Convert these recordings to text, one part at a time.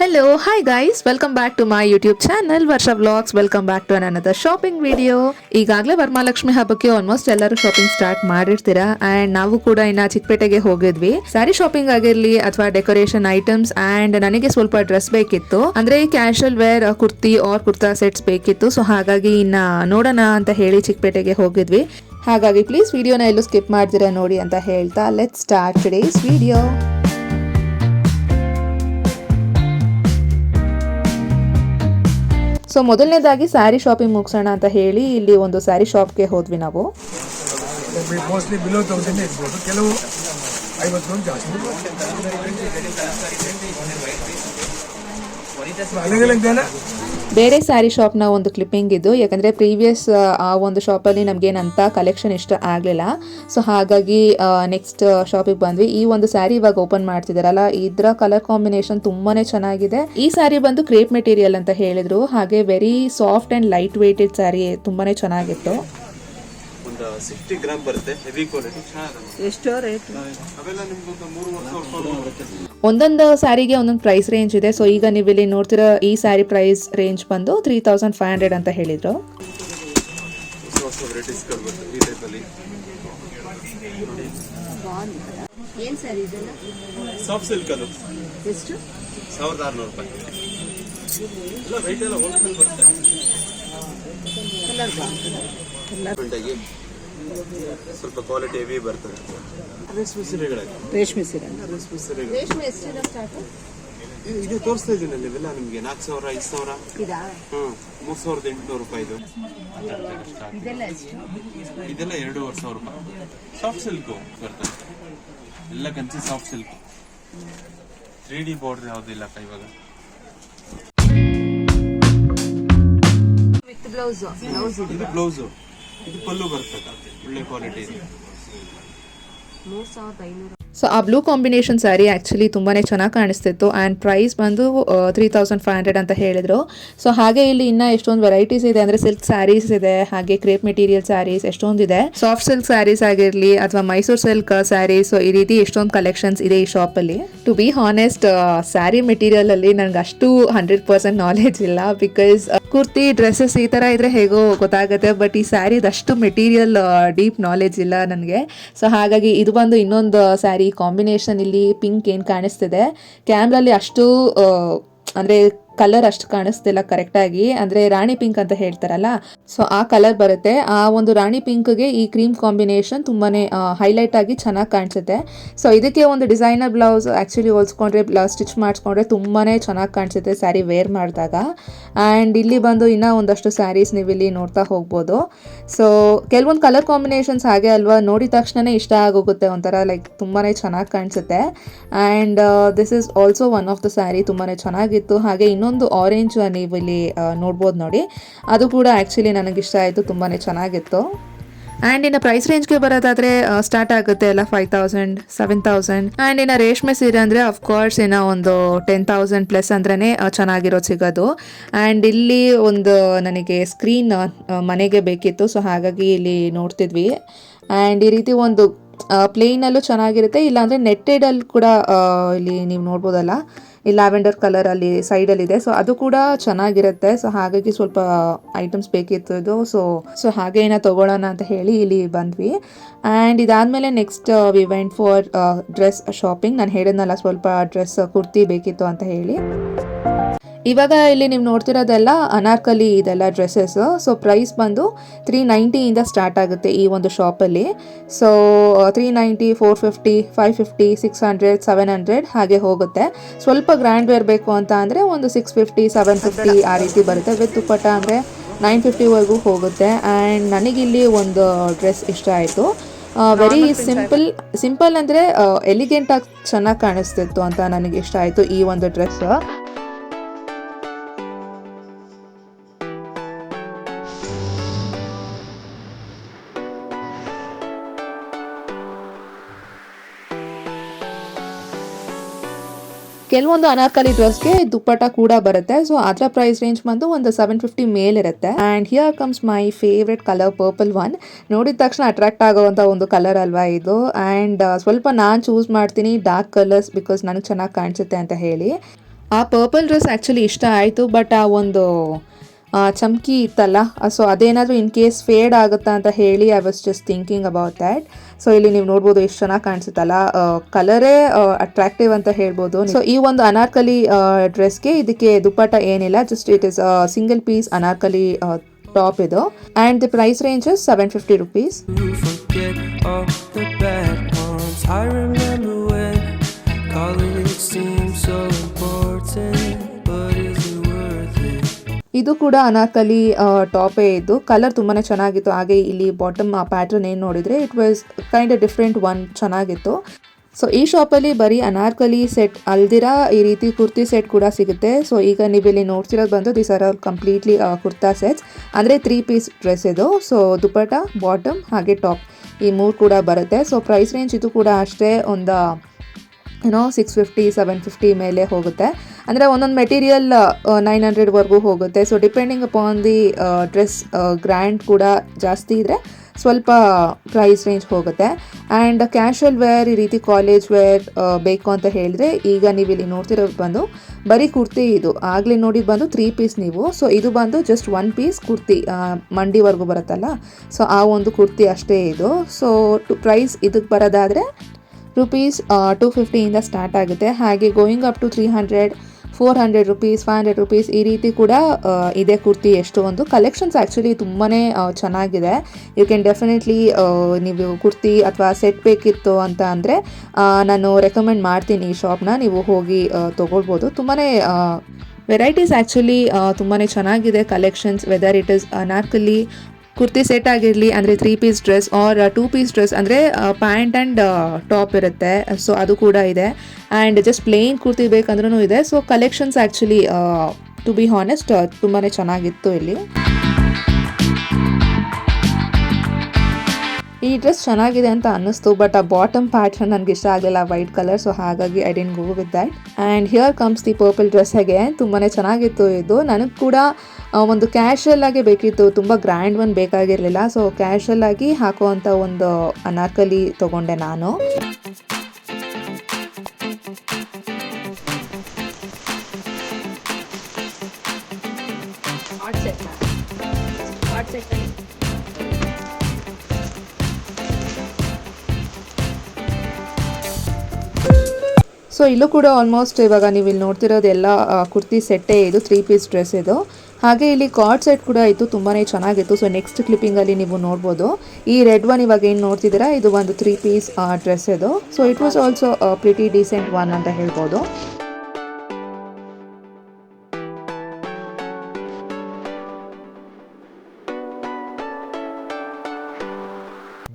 Hello, hi guys, welcome back to my YouTube channel Varsha Vlogs. Welcome back to another shopping video. ಈಗಾಗಲೇ ವರಮಹಾಲಕ್ಷ್ಮಿ ಹಬ್ಬಕ್ಕೆ almost ಎಲ್ಲರೂ shopping start ಮಾಡಿರ್ತೀರಾ and ನಾವು ಕೂಡ ಇನ್ನ ಚಿಕ್ಕಪೇಟೆಗೆ ಹೋಗಿದ್ವಿ. ಸ್ಯಾರಿ ಶಾಪಿಂಗ್ ಆಗಿರ್ಲಿ ಅಥವಾ ಡೆಕೋರೇಷನ್ ಐಟಮ್ಸ್ ಅಂಡ್ ನನಗೆ ಸ್ವಲ್ಪ ಡ್ರೆಸ್ ಬೇಕಿತ್ತು, ಅಂದ್ರೆ casual wear kurti or kurta sets ಬೇಕಿತ್ತು. ಸೊ ಹಾಗಾಗಿ ಇನ್ನ ನೋಡೋಣ ಅಂತ ಹೇಳಿ ಚಿಕ್ಕಪೇಟೆಗೆ ಹೋಗಿದ್ವಿ. ಹಾಗಾಗಿ ಪ್ಲೀಸ್ ವಿಡಿಯೋನ ಎಲ್ಲೂ ಸ್ಕಿಪ್ ಮಾಡ್ದಿರಾ ನೋಡಿ ಅಂತ ಹೇಳ್ತಾ let's start today's video. So ಮೊದಲನೇದಾಗಿ ಸ್ಯಾರಿ ಶಾಪಿಂಗ್ ಮುಗಿಸೋಣ ಅಂತ ಹೇಳಿ ಇಲ್ಲಿ ಒಂದು ಸ್ಯಾರಿ ಶಾಪ್ಗೆ ಹೋದ್ವಿ ನಾವು. ಬೇರೆ ಸ್ಯಾರಿ ಶಾಪ್ನ ಒಂದು ಕ್ಲಿಪ್ಪಿಂಗ್ ಇದು, ಯಾಕಂದರೆ ಪ್ರೀವಿಯಸ್ ಆ ಒಂದು ಶಾಪಲ್ಲಿ ನಮಗೇನಂತ ಕಲೆಕ್ಷನ್ ಇಷ್ಟ ಆಗಲಿಲ್ಲ. ಸೊ ಹಾಗಾಗಿ ನೆಕ್ಸ್ಟ್ ಶಾಪಿಗೆ ಬಂದ್ವಿ. ಈ ಒಂದು ಸ್ಯಾರಿ ಇವಾಗ ಓಪನ್ ಮಾಡ್ತಿದಾರಲ್ಲ, ಇದರ ಕಲರ್ ಕಾಂಬಿನೇಷನ್ ತುಂಬಾ ಚೆನ್ನಾಗಿದೆ. ಈ ಸ್ಯಾರಿ ಬಂದು ಕ್ರೇಪ್ ಮೆಟೀರಿಯಲ್ ಅಂತ ಹೇಳಿದ್ರು, ಹಾಗೆ very soft and light weighted sari, ತುಂಬಾ ಚೆನ್ನಾಗಿತ್ತು. 60 ಗ್ರಾಮ್ ಬರುತ್ತೆ, ಹೆವಿ ಕ್ವಾಲಿಟಿ. ಎಷ್ಟು ರೇಟ್? ಅವೆಲ್ಲ ನಿಮ್ಗೆ ಒಂದು 3 ವರ್ಷ ಒಂದೊಂದು ಸ್ಯಾರಿಗೆ ಒಂದೊಂದು ಪ್ರೈಸ್ ರೇಂಜ್ ಇದೆ. ಸೊ ಈಗ ನೀವು ಇಲ್ಲಿ ನೋಡ್ತಿರೋ ಈ ಸ್ಯಾರಿ ಪ್ರೈಸ್ ರೇಂಜ್ ಬಂದು 3500 ಅಂತ ಹೇಳಿದ್ರು. ಏನು ಸ್ಯಾರಿ ಇದೆಲ್ಲ? ಸಾಫ್ಟ್ ಸಿಲ್ಕ್ ಅದು. ಎಷ್ಟು? 1600 ರೂಪಾಯಿ. ಎಲ್ಲ ರೇಟ್ ಎಲ್ಲ ಹೋಲ್ಸೇಲ್ ಬರುತ್ತೆ. ಸ್ವಲ್ಪ ಕ್ವಾಲಿಟಿ ಹೆವಿ ಬರ್ತದೆ. ರೇಷ್ಮೆ ಸೀರೆಗಳಾಗಿ ಇದು ತೋರಿಸ್ತಾ ಇದ್ದೀನಿ ನೀವೆಲ್ಲ ನಿಮಗೆ 4000 5000 3800 ರೂಪಾಯಿ. ಇದೆಲ್ಲ 2500 ರೂಪಾಯಿ. ಸಾಫ್ಟ್ ಸಿಲ್ಕ್ ಬರ್ತದೆ, ಎಲ್ಲ Kanchi soft silk. 3D border ಯಾವುದಿಲ್ಲ ಇವಾಗ. ಇದು ಬ್ಲೌಸ್, ಇದು ಪಲ್ಲು ಬರ್ತದೆ, ಒಳ್ಳೆ ಕ್ವಾಲಿಟಿ ಇದೆ. 3500. ಸೊ ಆ ಬ್ಲೂ ಕಾಂಬಿನೇಷನ್ ಸ್ಯಾರಿ ಆ್ಯಕ್ಚುಲಿ ತುಂಬಾ ಚೆನ್ನಾಗಿ ಕಾಣಿಸ್ತಿತ್ತು ಆ್ಯಂಡ್ ಪ್ರೈಸ್ ಬಂದು 3500 ಅಂತ ಹೇಳಿದರು. ಸೊ ಹಾಗೆ ಇಲ್ಲಿ ಇನ್ನೂ ಎಷ್ಟೊಂದು ವೆರೈಟೀಸ್ ಇದೆ, ಅಂದರೆ ಸಿಲ್ಕ್ ಸ್ಯಾರೀಸ್ ಇದೆ, ಹಾಗೆ ಕ್ರೇಪ್ ಮೆಟೀರಿಯಲ್ ಸ್ಯಾರೀಸ್ ಎಷ್ಟೊಂದಿದೆ. ಸಾಫ್ಟ್ ಸಿಲ್ಕ್ ಸ್ಯಾರೀಸ್ ಆಗಿರಲಿ ಅಥವಾ ಮೈಸೂರು ಸಿಲ್ಕ್ ಸ್ಯಾರೀಸ್, ಸೊ ಈ ರೀತಿ ಎಷ್ಟೊಂದು ಕಲೆಕ್ಷನ್ಸ್ ಇದೆ ಈ ಶಾಪಲ್ಲಿ. ಟು ಬಿ ಹಾನೆಸ್ಟ್, ಸ್ಯಾರಿ ಮೆಟೀರಿಯಲಲ್ಲಿ ನನಗೆ ಅಷ್ಟು 100% ನಾಲೆಜ್ ಇಲ್ಲ. ಬಿಕಾಸ್ ಕುರ್ತಿ ಡ್ರೆಸ್ಸಸ್ ಈ ಥರ ಇದ್ರೆ ಹೇಗೋ ಗೊತ್ತಾಗುತ್ತೆ, ಬಟ್ ಈ ಸ್ಯಾರಿದಷ್ಟು ಮೆಟೀರಿಯಲ್ ಡೀಪ್ ನಾಲೆಜ್ ಇಲ್ಲ ನನಗೆ. ಸೊ ಹಾಗಾಗಿ ಇದು ಬಂದು ಇನ್ನೊಂದು ಸ್ಯಾರಿ ಕಾಂಬಿನೇಷನ್. ಇಲ್ಲಿ ಪಿಂಕ್ ಏನು ಕಾಣಿಸ್ತಿದೆ ಕ್ಯಾಮ್ರಲ್ಲಿ ಅಷ್ಟು ಅಂದರೆ ಕಲರ್ ಅಷ್ಟು ಕಾಣಿಸ್ತಿಲ್ಲ ಕರೆಕ್ಟಾಗಿ, ಅಂದರೆ ರಾಣಿ ಪಿಂಕ್ ಅಂತ ಹೇಳ್ತಾರಲ್ಲ, ಸೊ ಆ ಕಲರ್ ಬರುತ್ತೆ. ಆ ಒಂದು ರಾಣಿ ಪಿಂಕ್ಗೆ ಈ ಕ್ರೀಮ್ ಕಾಂಬಿನೇಷನ್ ತುಂಬಾ ಹೈಲೈಟ್ ಆಗಿ ಚೆನ್ನಾಗಿ ಕಾಣಿಸುತ್ತೆ. ಸೊ ಇದಕ್ಕೆ ಒಂದು ಡಿಸೈನರ್ ಬ್ಲೌಸ್ ಆ್ಯಕ್ಚುಲಿ ಹೊಲ್ಸ್ಕೊಂಡ್ರೆ ಸ್ಟಿಚ್ ಮಾಡಿಸ್ಕೊಂಡ್ರೆ ತುಂಬಾ ಚೆನ್ನಾಗಿ ಕಾಣಿಸುತ್ತೆ ಸ್ಯಾರಿ ವೇರ್ ಮಾಡಿದಾಗ. ಆ್ಯಂಡ್ ಇಲ್ಲಿ ಬಂದು ಇನ್ನೂ ಒಂದಷ್ಟು ಸ್ಯಾರೀಸ್ ನೀವು ಇಲ್ಲಿ ನೋಡ್ತಾ ಹೋಗ್ಬೋದು. ಸೊ ಕೆಲವೊಂದು ಕಲರ್ ಕಾಂಬಿನೇಷನ್ಸ್ ಹಾಗೆ ಅಲ್ವಾ, ನೋಡಿದ ತಕ್ಷಣವೇ ಇಷ್ಟ ಆಗೋಗುತ್ತೆ, ಒಂಥರ ಲೈಕ್ ತುಂಬಾ ಚೆನ್ನಾಗಿ ಕಾಣಿಸುತ್ತೆ. And this is also one of the sari, ತುಂಬಾ ಚೆನ್ನಾಗಿತ್ತು. ಹಾಗೆ ಇನ್ನೊಂದು ಆರೆಂಜ್ ನೀವು ಇಲ್ಲಿ ನೋಡ್ಬೋದು ನೋಡಿ, ಅದು ಕೂಡ ಆ್ಯಕ್ಚುಲಿ ನನಗಿಷ್ಟ ಆಯಿತು, ತುಂಬಾ ಚೆನ್ನಾಗಿತ್ತು. ಆ್ಯಂಡ್ ಇನ್ನು ಪ್ರೈಸ್ ರೇಂಜ್ಗೆ ಬರೋದಾದರೆ ಸ್ಟಾರ್ಟ್ ಆಗುತ್ತೆ ಎಲ್ಲ 5000 7000. ಆ್ಯಂಡ್ ಇನ್ನು ರೇಷ್ಮೆ ಸೀರೆ ಅಂದರೆ ಅಫ್ಕೋರ್ಸ್ ಇನ್ನು ಒಂದು 10,000 ಪ್ಲಸ್ ಅಂದ್ರೇ ಚೆನ್ನಾಗಿರೋದು ಸಿಗೋದು. ಆ್ಯಂಡ್ ಇಲ್ಲಿ ಒಂದು ನನಗೆ ಸ್ಕ್ರೀನ್ ಮನೆಗೆ ಬೇಕಿತ್ತು, ಸೊ ಹಾಗಾಗಿ ಇಲ್ಲಿ ನೋಡ್ತಿದ್ವಿ. ಆ್ಯಂಡ್ ಈ ರೀತಿ ಒಂದು ಪ್ಲೇನಲ್ಲೂ ಚೆನ್ನಾಗಿರುತ್ತೆ, ಇಲ್ಲಾಂದರೆ ನೆಟ್ಟೆಡಲ್ಲಿ ಕೂಡ ಇಲ್ಲಿ ನೀವು ನೋಡ್ಬೋದಲ್ಲ, ಈ ಲ್ಯಾವೆಂಡರ್ ಕಲರ್ ಅಲ್ಲಿ ಸೈಡಲ್ಲಿದೆ, ಸೊ ಅದು ಕೂಡ ಚೆನ್ನಾಗಿರುತ್ತೆ. ಸೊ ಹಾಗಾಗಿ ಸ್ವಲ್ಪ ಐಟಮ್ಸ್ ಬೇಕಿತ್ತು ಇದು. ಸೊ ಹಾಗೆ ಏನೋ ತೊಗೊಳ್ಳೋಣ ಅಂತ ಹೇಳಿ ಇಲ್ಲಿ ಬಂದ್ವಿ. ಆ್ಯಂಡ್ ಇದಾದಮೇಲೆ next we went for dress shopping. ನಾನು ಹೇಳಿದ್ನಲ್ಲ ಸ್ವಲ್ಪ ಡ್ರೆಸ್ ಕುರ್ತಿ ಬೇಕಿತ್ತು ಅಂತ ಹೇಳಿ. ಇವಾಗ ಇಲ್ಲಿ ನೀವು ನೋಡ್ತಿರೋದೆಲ್ಲ ಅನಾರ್ಕಲಿ ಇದೆಲ್ಲ ಡ್ರೆಸ್ಸಸ್. ಸೊ ಪ್ರೈಸ್ ಬಂದು 390 ಸ್ಟಾರ್ಟ್ ಆಗುತ್ತೆ ಈ ಒಂದು ಶಾಪಲ್ಲಿ. ಸೊ 390, 450, 550, 600, 700 ಹಾಗೆ ಹೋಗುತ್ತೆ. ಸ್ವಲ್ಪ ಗ್ರ್ಯಾಂಡ್ ವೇರ್ ಬೇಕು ಅಂತ ಅಂದರೆ ಒಂದು 650, 750 ಆ ರೀತಿ ಬರುತ್ತೆ. ವಿತ್ ದುಪ್ಪಟ್ಟ ಅಂದರೆ 950ವರೆಗೂ ಹೋಗುತ್ತೆ. ಆ್ಯಂಡ್ ನನಗಿಲ್ಲಿ ಒಂದು ಡ್ರೆಸ್ ಇಷ್ಟ ಆಯಿತು. ವೆರಿ ಸಿಂಪಲ್ ಅಂದರೆ ಎಲಿಗೆಂಟಾಗಿ ಚೆನ್ನಾಗಿ ಕಾಣಿಸ್ತಿತ್ತು ಅಂತ ನನಗೆ ಇಷ್ಟ ಆಯಿತು ಈ ಒಂದು ಡ್ರೆಸ್. ಕೆಲವೊಂದು ಅನಾರ್ಕಲಿ ಡ್ರೆಸ್ಗೆ ದುಪ್ಪಟ್ಟ ಕೂಡ ಬರುತ್ತೆ. ಸೊ ಅದರ ಪ್ರೈಸ್ ರೇಂಜ್ ಬಂದು ಒಂದು 750 ಮೇಲಿರುತ್ತೆ. And here comes my favourite colour, purple one. ನೋಡಿದ ತಕ್ಷಣ ಅಟ್ರಾಕ್ಟ್ ಆಗೋವಂಥ ಒಂದು ಕಲರ್ ಅಲ್ವಾ ಇದು. ಆ್ಯಂಡ್ ಸ್ವಲ್ಪ ನಾನು ಚೂಸ್ ಮಾಡ್ತೀನಿ ಡಾರ್ಕ್ ಕಲರ್ಸ್ ಬಿಕಾಸ್ ನನಗೆ ಚೆನ್ನಾಗಿ ಕಾಣಿಸುತ್ತೆ ಅಂತ ಹೇಳಿ. ಆ ಪರ್ಪಲ್ ಡ್ರೆಸ್ ಆ್ಯಕ್ಚುಲಿ ಇಷ್ಟ ಆಯಿತು, ಬಟ್ ಆ ಒಂದು ಚಮ್ಕಿ ಇತ್ತಲ್ಲ, ಸೊ ಅದೇನಾದರೂ ಇನ್ ಕೇಸ್ ಫೇಡ್ ಆಗುತ್ತಾ ಅಂತ ಹೇಳಿ I was just thinking about that. So ಇಲ್ಲಿ ನೀವು ನೋಡ್ಬೋದು ಎಷ್ಟು ಚೆನ್ನಾಗಿ ಕಾಣಿಸುತ್ತಲ್ಲ, ಕಲರೇ ಅಟ್ರಾಕ್ಟಿವ್ ಅಂತ ಹೇಳ್ಬೋದು. ಸೊ ಈ ಒಂದು ಅನಾರ್ಕಲಿ ಡ್ರೆಸ್ಗೆ ಇದಕ್ಕೆ ದುಪ್ಪಟ್ಟ ಏನಿಲ್ಲ, just it is single piece anarkali top ಇದು. And the price range is 750 rupees. I remember when college seemed so important, but is it worth it? ಇದು ಕೂಡ ಅನಾರ್ಕಲಿ ಟಾಪೇ ಇದ್ದು, ಕಲರ್ ತುಂಬಾ ಚೆನ್ನಾಗಿತ್ತು. ಹಾಗೆ ಇಲ್ಲಿ ಬಾಟಮ್ ಪ್ಯಾಟರ್ನ್ ಏನು ನೋಡಿದರೆ it was kind different one, ಚೆನ್ನಾಗಿತ್ತು. ಸೊ ಈ ಶಾಪಲ್ಲಿ ಬರೀ ಅನಾರ್ಕಲಿ ಸೆಟ್ ಅಲ್ದಿರಾ ಈ ರೀತಿ ಕುರ್ತಿ ಸೆಟ್ ಕೂಡ ಸಿಗುತ್ತೆ. ಸೊ ಈಗ ನೀವು ಇಲ್ಲಿ ನೋಡ್ತಿರೋದು ಬಂದು this are all completely kurta sets, ಅಂದರೆ 3 ಪೀಸ್ ಡ್ರೆಸ್ ಇದು. ಸೊ ದುಪಟ್ಟ, ಬಾಟಮ್ ಹಾಗೆ ಟಾಪ್ ಈ 3 ಕೂಡ ಬರುತ್ತೆ. ಸೊ ಪ್ರೈಸ್ ರೇಂಜ್ ಇದು ಕೂಡ ಅಷ್ಟೇ ಒಂದು 650 750 ಮೇಲೆ ಹೋಗುತ್ತೆ. ಅಂದರೆ ಒಂದೊಂದು ಮೆಟೀರಿಯಲ್ 900ವರೆಗೂ ಹೋಗುತ್ತೆ. So depending upon the dress grand ಕೂಡ ಜಾಸ್ತಿ ಇದ್ದರೆ ಸ್ವಲ್ಪ ಪ್ರೈಸ್ ರೇಂಜ್ ಹೋಗುತ್ತೆ. ಆ್ಯಂಡ್ ಕ್ಯಾಶುವಲ್ ವೇರ್, ಈ ರೀತಿ ಕಾಲೇಜ್ ವೇರ್ ಬೇಕು ಅಂತ ಹೇಳಿದ್ರೆ ಈಗ ನೀವು ಇಲ್ಲಿ ನೋಡ್ತಿರೋದು ಬಂದು ಬರೀ ಕುರ್ತಿ. ಇದು ಆಗಲೇ ನೋಡಿದ್ದು ಬಂದು 3 ಪೀಸ್ ನೀವು. ಸೊ ಇದು ಬಂದು ಜಸ್ಟ್ 1 ಪೀಸ್ ಕುರ್ತಿ, ಮಂಡಿವರೆಗೂ ಬರುತ್ತಲ್ಲ, ಸೊ ಆ ಒಂದು ಕುರ್ತಿ ಅಷ್ಟೇ ಇದು. ಸೊ ಪ್ರೈಸ್ ಇದಕ್ಕೆ ಬರೋದಾದರೆ rupees 250 ಸ್ಟಾರ್ಟ್ ಆಗುತ್ತೆ. ಹಾಗೆ going up to 300 400 rupees 500 rupees ಈ ರೀತಿ ಕೂಡ ಇದೆ ಕುರ್ತಿ. ಎಷ್ಟು ಒಂದು ಕಲೆಕ್ಷನ್ಸ್ ಆ್ಯಕ್ಚುಲಿ ತುಂಬಾ ಚೆನ್ನಾಗಿದೆ. ಯು ಕ್ಯಾನ್ ಡೆಫಿನೆಟ್ಲಿ ನೀವು ಕುರ್ತಿ ಅಥವಾ ಸೆಟ್ ಬೇಕಿತ್ತು ಅಂತ ಅಂದರೆ ನಾನು ರೆಕಮೆಂಡ್ ಮಾಡ್ತೀನಿ ಈ ಶಾಪ್ನ, ನೀವು ಹೋಗಿ ತೊಗೊಳ್ಬೋದು. ತುಂಬಾ ವೆರೈಟೀಸ್ ಆ್ಯಕ್ಚುಲಿ ತುಂಬಾ ಚೆನ್ನಾಗಿದೆ collections, whether it is Anarkali kurti set ಆಗಿರಲಿ, ಅಂದರೆ 3 piece dress or 2 piece dress, ಅಂದರೆ ಪ್ಯಾಂಟ್ ಆ್ಯಂಡ್ ಟಾಪ್ ಇರುತ್ತೆ. ಸೊ ಅದು ಕೂಡ ಇದೆ. ಆ್ಯಂಡ್ ಜಸ್ಟ್ ಪ್ಲೇನ್ ಕುರ್ತಿ ಬೇಕಂದ್ರೂ ಇದೆ. So collections actually to be honest ತುಂಬಾ ಚೆನ್ನಾಗಿತ್ತು ಇಲ್ಲಿ. ಈ ಡ್ರೆಸ್ ಚೆನ್ನಾಗಿದೆ ಅಂತ ಅನ್ನಿಸ್ತು, ಬಟ್ ಆ ಬಾಟಮ್ ಪ್ಯಾಟರ್ನ್ ನನಗೆ ಇಷ್ಟ ಆಗಲಿಲ್ಲ, ವೈಟ್ ಕಲರ್. ಸೊ ಹಾಗಾಗಿ I didn't go with that. And here comes the purple dress. ಹೇಗೆ ತುಂಬಾ ಚೆನ್ನಾಗಿತ್ತು ಇದು. ನನಗೆ ಕೂಡ ಒಂದು ಕ್ಯಾಶುವಲ್ ಆಗಿ ಬೇಕಿತ್ತು, ತುಂಬ ಗ್ರ್ಯಾಂಡ್ ಒನ್ ಬೇಕಾಗಿರಲಿಲ್ಲ. ಸೊ ಕ್ಯಾಶುವಲ್ ಆಗಿ ಹಾಕುವಂಥ ಒಂದು ಅನಾರ್ಕಲಿ ತೊಗೊಂಡೆ ನಾನು. ಸೊ ಇಲ್ಲೂ ಕೂಡ ಆಲ್ಮೋಸ್ಟ್ ಇವಾಗ ನೀವು ಇಲ್ಲಿ ನೋಡ್ತಿರೋದು ಎಲ್ಲ ಕುರ್ತಿ ಸೆಟ್ಟೇ ಇದು, 3 ಪೀಸ್ ಡ್ರೆಸ್ ಇದು. ಹಾಗೆ ಇಲ್ಲಿ ಕಾರ್ಡ್ ಸೆಟ್ ಕೂಡ ಇತ್ತು, ತುಂಬಾ ಚೆನ್ನಾಗಿತ್ತು. ಸೊ ನೆಕ್ಸ್ಟ್ ಕ್ಲಿಪ್ಪಿಂಗಲ್ಲಿ ನೀವು ನೋಡ್ಬೋದು. ಈ ರೆಡ್ ಒನ್ ಇವಾಗ ಏನು ನೋಡ್ತಿದ್ದೀರಾ ಇದು ಒಂದು 3 ಪೀಸ್ ಡ್ರೆಸ್ ಇದು. So it was also pretty decent one ಅಂತ ಹೇಳ್ಬೋದು.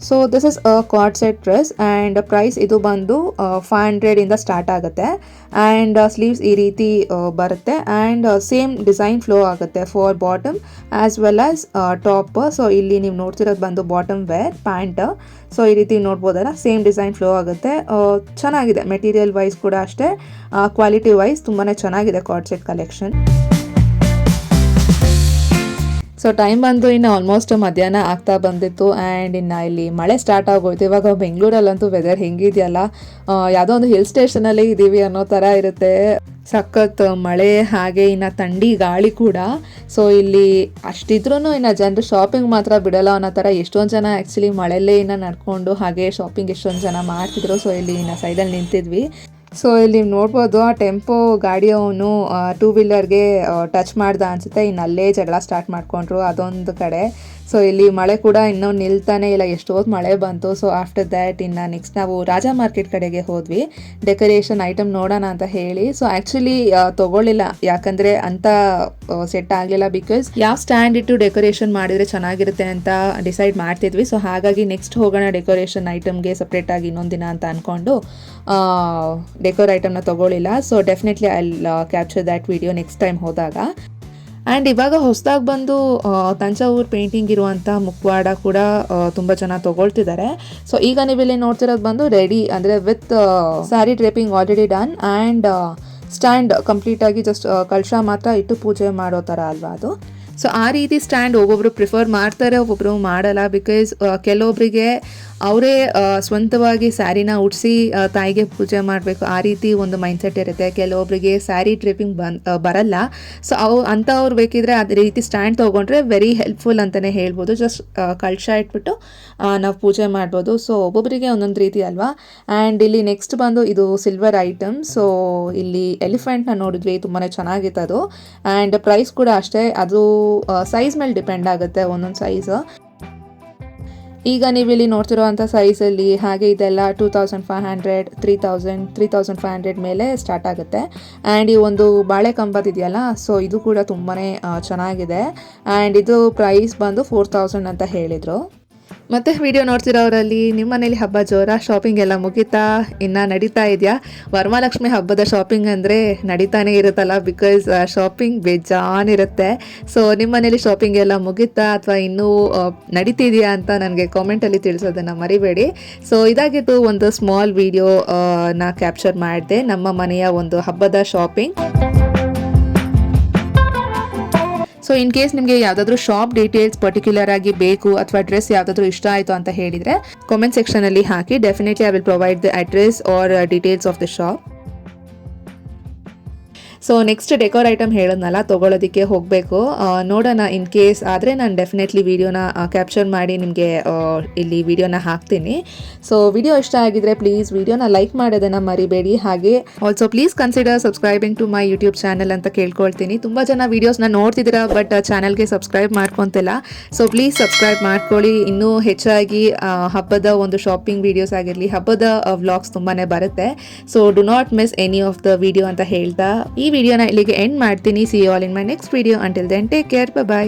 So this is a cord set dress and price ಇದು ಬಂದು 500 ಸ್ಟಾರ್ಟ್ ಆಗುತ್ತೆ. ಆ್ಯಂಡ್ ಸ್ಲೀವ್ಸ್ ಈ ರೀತಿ ಬರುತ್ತೆ ಆ್ಯಂಡ್ ಸೇಮ್ ಡಿಸೈನ್ ಫ್ಲೋ ಆಗುತ್ತೆ for bottom as well as top. So ಇಲ್ಲಿ ನೀವು ನೋಡ್ತಿರೋದು ಬಂದು ಬಾಟಮ್ ವೇರ್ ಪ್ಯಾಂಟ್. ಸೊ ಈ ರೀತಿ ನೋಡ್ಬೋದಲ್ಲ, ಸೇಮ್ ಡಿಸೈನ್ ಫ್ಲೋ ಆಗುತ್ತೆ. ಚೆನ್ನಾಗಿದೆ, ಮೆಟೀರಿಯಲ್ ವೈಸ್ ಕೂಡ ಅಷ್ಟೇ, ಕ್ವಾಲಿಟಿ ವೈಸ್ ತುಂಬಾ ಚೆನ್ನಾಗಿದೆ card set collection. So time ಬಂದು ಇನ್ನು ಆಲ್ಮೋಸ್ಟ್ ಮಧ್ಯಾಹ್ನ ಆಗ್ತಾ ಬಂದಿತ್ತು ಆ್ಯಂಡ್ ಇನ್ನು ಇಲ್ಲಿ ಮಳೆ ಸ್ಟಾರ್ಟ್ ಆಗೋಯ್ತು. ಇವಾಗ ಬೆಂಗಳೂರಲ್ಲಂತೂ ವೆದರ್ ಹೆಂಗಿದೆಯಲ್ಲ, ಯಾವುದೋ ಒಂದು ಹಿಲ್ ಸ್ಟೇಷನಲ್ಲಿ ಇದ್ದೀವಿ ಅನ್ನೋ ಥರ ಇರುತ್ತೆ. ಸಖತ್ ಮಳೆ, ಹಾಗೆ ಇನ್ನು ಥಂಡಿ ಗಾಳಿ ಕೂಡ. ಸೊ ಇಲ್ಲಿ ಅಷ್ಟಿದ್ರೂ ಇನ್ನು ಜನರು ಶಾಪಿಂಗ್ ಮಾತ್ರ ಬಿಡಲ್ಲ ಅನ್ನೋ ಥರ ಎಷ್ಟೊಂದು ಜನ ಆ್ಯಕ್ಚುಲಿ ಮಳೆಯಲ್ಲೇ ಇನ್ನು ನಡ್ಕೊಂಡು ಹಾಗೆ ಶಾಪಿಂಗ್ ಎಷ್ಟೊಂದು ಜನ ಮಾಡ್ತಿದ್ರು. ಸೊ ಇಲ್ಲಿ ಇನ್ನು ಸೈಡಲ್ಲಿ ನಿಂತಿದ್ವಿ. ಸೊ ಇಲ್ಲಿ ನೀವು ನೋಡ್ಬೋದು, ಆ ಟೆಂಪೋ ಗಾಡಿಯವನು 2 ವೀಲರ್ಗೆ ಟಚ್ ಮಾಡ್ದ ಅನಿಸುತ್ತೆ. ಇನ್ನು ಅಲ್ಲೇ ಜಗಳ ಸ್ಟಾರ್ಟ್ ಮಾಡ್ಕೊಂಡ್ರು ಅದೊಂದು ಕಡೆ. ಸೊ ಇಲ್ಲಿ ಮಳೆ ಕೂಡ ಇನ್ನೂ ನಿಲ್ತಾನೆ ಇಲ್ಲ, ಎಷ್ಟೊತ್ತು ಮಳೆ ಬಂತು. ಸೊ ಆಫ್ಟರ್ ದ್ಯಾಟ್ ಇನ್ನು ನೆಕ್ಸ್ಟ್ ನಾವು ರಾಜಾ ಮಾರ್ಕೆಟ್ ಕಡೆಗೆ ಹೋದ್ವಿ ಡೆಕೋರೇಷನ್ ಐಟಮ್ ನೋಡೋಣ ಅಂತ ಹೇಳಿ. ಸೊ ಆ್ಯಕ್ಚುಲಿ ತೊಗೊಳ್ಳಿಲ್ಲ, ಯಾಕಂದರೆ ಅಂತ ಸೆಟ್ ಆಗಲಿಲ್ಲ. ಬಿಕಾಸ್ ಯಾವ ಸ್ಟ್ಯಾಂಡ್ ಇಟ್ಟು ಡೆಕೋರೇಷನ್ ಮಾಡಿದರೆ ಚೆನ್ನಾಗಿರುತ್ತೆ ಅಂತ ಡಿಸೈಡ್ ಮಾಡ್ತಿದ್ವಿ. ಸೊ ಹಾಗಾಗಿ ನೆಕ್ಸ್ಟ್ ಹೋಗೋಣ ಡೆಕೋರೇಷನ್ ಐಟಮ್ಗೆ ಸಪ್ರೇಟಾಗಿ ಇನ್ನೊಂದು ದಿನ ಅಂತ ಅಂದ್ಕೊಂಡು ಡೆಕೋರ್ ಐಟಮ್ನ ತೊಗೊಳ್ಳಿಲ್ಲ. So definitely I capture that video next time ಹೋದಾಗ. ಆ್ಯಂಡ್ ಇವಾಗ ಹೊಸದಾಗಿ ಬಂದು ತಂಜಾವೂರು ಪೇಂಟಿಂಗ್ ಇರುವಂಥ ಮುಖವಾಡ ಕೂಡ ತುಂಬ ಜನ ತೊಗೊಳ್ತಿದ್ದಾರೆ. ಸೊ ಈಗ ನೀವಿಲ್ಲಿ ನೋಡ್ತಿರೋದು ಬಂದು ರೆಡಿ, ಅಂದರೆ with sari draping already done and stand ಕಂಪ್ಲೀಟಾಗಿ ಜಸ್ಟ್ ಕಳಶ ಮಾತ್ರ ಇಟ್ಟು ಪೂಜೆ ಮಾಡೋ ಥರ ಅಲ್ವಾ ಅದು. ಸೊ ಆ ರೀತಿ ಸ್ಟ್ಯಾಂಡ್ ಒಬ್ಬೊಬ್ರು ಪ್ರಿಫರ್ ಮಾಡ್ತಾರೆ, ಒಬ್ಬೊಬ್ರು ಮಾಡಲ್ಲ. ಬಿಕಾಸ್ ಕೆಲವೊಬ್ಬರಿಗೆ ಅವರೇ ಸ್ವಂತವಾಗಿ ಸ್ಯಾರಿನ ಉಡಿಸಿ ತಾಯಿಗೆ ಪೂಜೆ ಮಾಡಬೇಕು, ಆ ರೀತಿ ಒಂದು ಮೈಂಡ್ಸೆಟ್ ಇರುತ್ತೆ. ಕೆಲವೊಬ್ಬರಿಗೆ ಸ್ಯಾರಿ ಟ್ರಿಪ್ಪಿಂಗ್ ಬರಲ್ಲ. ಸೊ ಅಂಥವ್ರು ಬೇಕಿದ್ರೆ ಅದೇ ರೀತಿ ಸ್ಟ್ಯಾಂಡ್ ತೊಗೊಂಡ್ರೆ ವೆರಿ ಹೆಲ್ಪ್ಫುಲ್ ಅಂತಲೇ ಹೇಳ್ಬೋದು. ಜಸ್ಟ್ ಕಳಶ ಇಟ್ಬಿಟ್ಟು ನಾವು ಪೂಜೆ ಮಾಡ್ಬೋದು. ಸೊ ಒಬ್ಬೊಬ್ಬರಿಗೆ ಒಂದೊಂದು ರೀತಿ ಅಲ್ವಾ. ಆ್ಯಂಡ್ ಇಲ್ಲಿ ನೆಕ್ಸ್ಟ್ ಬಂದು ಇದು ಸಿಲ್ವರ್ ಐಟಮ್. ಸೊ ಇಲ್ಲಿ ಎಲಿಫೆಂಟ್ನ ನೋಡಿದ್ವಿ, ತುಂಬಾ ಚೆನ್ನಾಗಿತ್ತು ಅದು. ಆ್ಯಂಡ್ ಪ್ರೈಸ್ ಕೂಡ ಅಷ್ಟೇ, ಅದು ಸೈಜ್ ಮೇಲೆ ಡಿಪೆಂಡ್ ಆಗುತ್ತೆ, ಒಂದೊಂದು ಸೈಜ್. ಈಗ ನೀವು ಇಲ್ಲಿ ನೋಡ್ತಿರೋವಂಥ ಸೈಜಲ್ಲಿ ಹಾಗೆ ಇದೆಲ್ಲ 2500, 3000, 3500 ಮೇಲೆ ಸ್ಟಾರ್ಟ್ ಆಗುತ್ತೆ. ಆ್ಯಂಡ್ ಈ ಒಂದು ಬಾಳೆ ಕಂಬದಿದೆಯಲ್ಲ, ಸೊ ಇದು ಕೂಡ ತುಂಬಾ ಚೆನ್ನಾಗಿದೆ. ಆ್ಯಂಡ್ ಇದು ಪ್ರೈಸ್ ಬಂದು 4000 ಅಂತ ಹೇಳಿದರು. ಮತ್ತು ವಿಡಿಯೋ ನೋಡ್ತಿರೋರಲ್ಲಿ ನಿಮ್ಮ ಮನೇಲಿ ಹಬ್ಬ ಜೋರ, ಶಾಪಿಂಗ್ ಎಲ್ಲ ಮುಗಿತಾ, ಇನ್ನು ನಡೀತಾ ಇದೆಯಾ? ವರಮಹಾಲಕ್ಷ್ಮಿ ಹಬ್ಬದ ಶಾಪಿಂಗ್ ಅಂದರೆ ನಡೀತಾನೆ ಇರುತ್ತಲ್ಲ, ಬಿಕಾಸ್ ಶಾಪಿಂಗ್ ಬೇಜಾನಿರುತ್ತೆ. ಸೊ ನಿಮ್ಮ ಮನೇಲಿ ಶಾಪಿಂಗ್ ಎಲ್ಲ ಮುಗಿತಾ ಅಥವಾ ಇನ್ನೂ ನಡೀತಿದೆಯಾ ಅಂತ ನನಗೆ ಕಾಮೆಂಟಲ್ಲಿ ತಿಳಿಸೋದನ್ನು ಮರಿಬೇಡಿ. ಸೊ ಇದಾಗಿತ್ತು ಒಂದು ಸ್ಮಾಲ್ ವಿಡಿಯೋ ನಾ ಕ್ಯಾಪ್ಚರ್ ಮಾಡಿದೆ, ನಮ್ಮ ಮನೆಯ ಒಂದು ಹಬ್ಬದ ಶಾಪಿಂಗ್. ಸೊ ಇನ್ ಕೇಸ್ ನಿಮಗೆ ಯಾವುದಾದ್ರೂ ಶಾಪ್ ಡೀಟೇಲ್ಸ್ ಪರ್ಟಿಕ್ಯುಲರ್ ಆಗಿ ಬೇಕು ಅಥವಾ ಡ್ರೆಸ್ ಯಾವುದಾದ್ರೂ ಇಷ್ಟ ಆಯಿತು ಅಂತ ಹೇಳಿದರೆ ಕಾಮೆಂಟ್ ಸೆಕ್ಷನಲ್ಲಿ ಹಾಕಿ. Definitely I will provide the address or details of the shop. So next decor item ಹೇಳೋದ್ನಲ್ಲ, ತೊಗೊಳೋದಕ್ಕೆ ಹೋಗಬೇಕು. ನೋಡೋಣ, ಇನ್ ಕೇಸ್ ಆದರೆ ನಾನು ಡೆಫಿನೆಟ್ಲಿ ವಿಡಿಯೋನ ಕ್ಯಾಪ್ಚರ್ ಮಾಡಿ ನಿಮಗೆ ಇಲ್ಲಿ ವಿಡಿಯೋನ ಹಾಕ್ತೀನಿ. ಸೊ ವಿಡಿಯೋ ಇಷ್ಟ ಆಗಿದ್ರೆ ಪ್ಲೀಸ್ ವಿಡಿಯೋನ ಲೈಕ್ ಮಾಡೋದನ್ನು ಮರಿಬೇಡಿ. ಹಾಗೆ also please consider subscribing to my YouTube channel ಅಂತ ಕೇಳ್ಕೊಳ್ತೀನಿ. ತುಂಬ ಜನ ವೀಡಿಯೋಸ್ನ ನೋಡ್ತಿದ್ದೀರಾ, ಬಟ್ ಚಾನಲ್ಗೆ ಸಬ್ಸ್ಕ್ರೈಬ್ ಮಾಡ್ಕೊತಿಲ್ಲ. ಸೊ ಪ್ಲೀಸ್ ಸಬ್ಸ್ಕ್ರೈಬ್ ಮಾಡ್ಕೊಳ್ಳಿ. ಇನ್ನೂ ಹೆಚ್ಚಾಗಿ ಹಬ್ಬದ ಒಂದು ಶಾಪಿಂಗ್ ವೀಡಿಯೋಸ್ ಆಗಿರಲಿ, ಹಬ್ಬದ ವ್ಲಾಗ್ಸ್ ತುಂಬಾ ಬರುತ್ತೆ. So do not miss any of the video ಅಂತ ಹೇಳ್ತಾ ಈ ವಿಡಿಯೋನ ಇಲ್ಲಿಗೆ ಎಂಡ್ ಮಾಡ್ತೀನಿ. See you all in my next video. Until then take care, by.